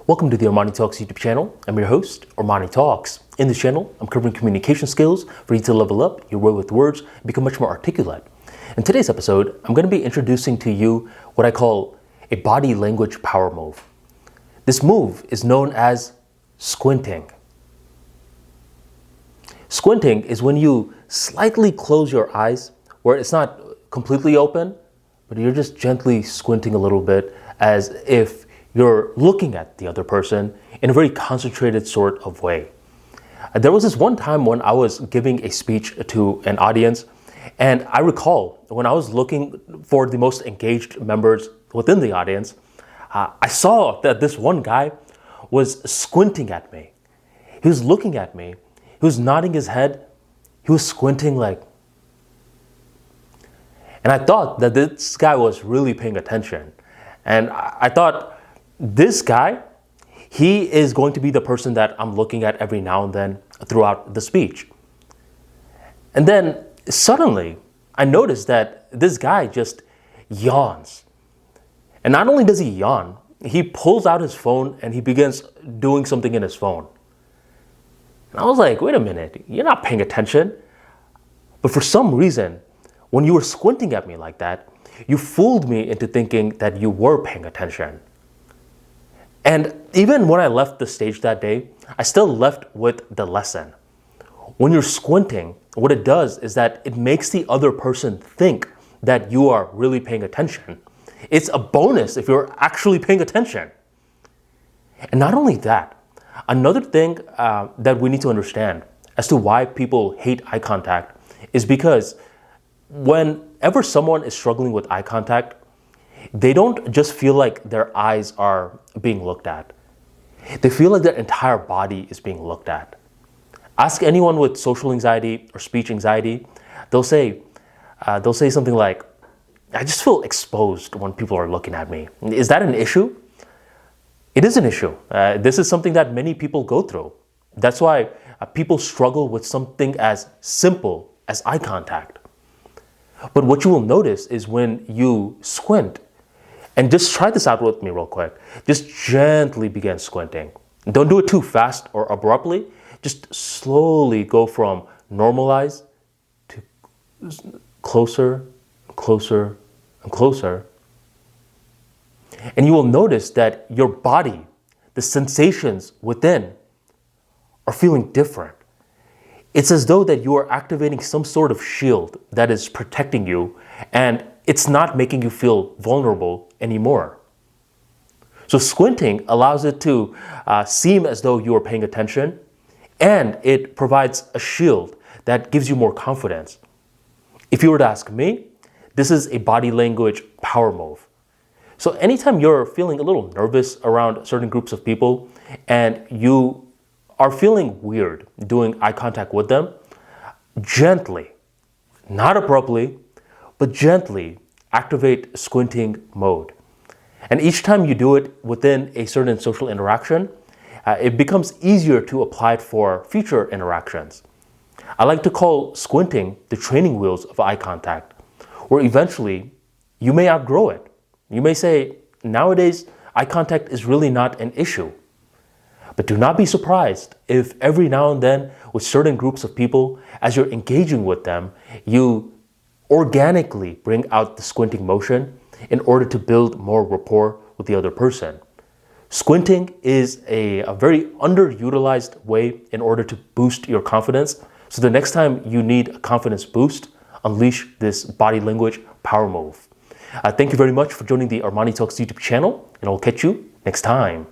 Welcome to the ArmaniTalks YouTube channel. I'm your host, ArmaniTalks. In this channel, I'm covering communication skills for you to level up your way with words and become much more articulate. In today's episode, I'm going to be introducing to you what I call a body language power move. This move is known as squinting. Squinting is when you slightly close your eyes, where it's not completely open, but you're just gently squinting a little bit as if you're looking at the other person in a very concentrated sort of way. There was this one time when I was giving a speech to an audience, and I recall when I was looking for the most engaged members within the audience, I saw that this one guy was squinting at me. He was looking at me. He was nodding his head. He was squinting like. And I thought that this guy was really paying attention. And I thought, this guy, he is going to be the person that I'm looking at every now and then throughout the speech. And then suddenly, I noticed that this guy just yawns. And not only does he yawn, he pulls out his phone and he begins doing something in his phone. And I was like, wait a minute, you're not paying attention. But for some reason, when you were squinting at me like that, you fooled me into thinking that you were paying attention. And even when I left the stage that day, I still left with the lesson. When you're squinting, what it does is that it makes the other person think that you are really paying attention. It's a bonus if you're actually paying attention. And not only that, another thing that we need to understand as to why people hate eye contact is because whenever someone is struggling with eye contact, they don't just feel like their eyes are being looked at. They feel like their entire body is being looked at. Ask anyone with social anxiety or speech anxiety, they'll say something like, I just feel exposed when people are looking at me. Is that an issue? It is an issue. This is something that many people go through. That's why people struggle with something as simple as eye contact. But what you will notice is when you squint, and just try this out with me real quick. Just gently begin squinting. Don't do it too fast or abruptly. Just slowly go from normalize to closer, closer, and closer. And you will notice that your body, the sensations within, are feeling different. It's as though that you are activating some sort of shield that is protecting you, and it's not making you feel vulnerable anymore. So squinting allows it to seem as though you are paying attention, and it provides a shield that gives you more confidence. If you were to ask me, this is a body language power move. So anytime you're feeling a little nervous around certain groups of people and you are feeling weird doing eye contact with them, gently, not abruptly, but gently activate squinting mode. And each time you do it within a certain social interaction, it becomes easier to apply it for future interactions. I like to call squinting the training wheels of eye contact, where eventually you may outgrow it. You may say, nowadays, eye contact is really not an issue. But do not be surprised if every now and then with certain groups of people, as you're engaging with them, you organically bring out the squinting motion in order to build more rapport with the other person. Squinting is a very underutilized way in order to boost your confidence. So the next time you need a confidence boost, unleash this body language power move. Thank you very much for joining the ArmaniTalks YouTube channel, and I'll catch you next time.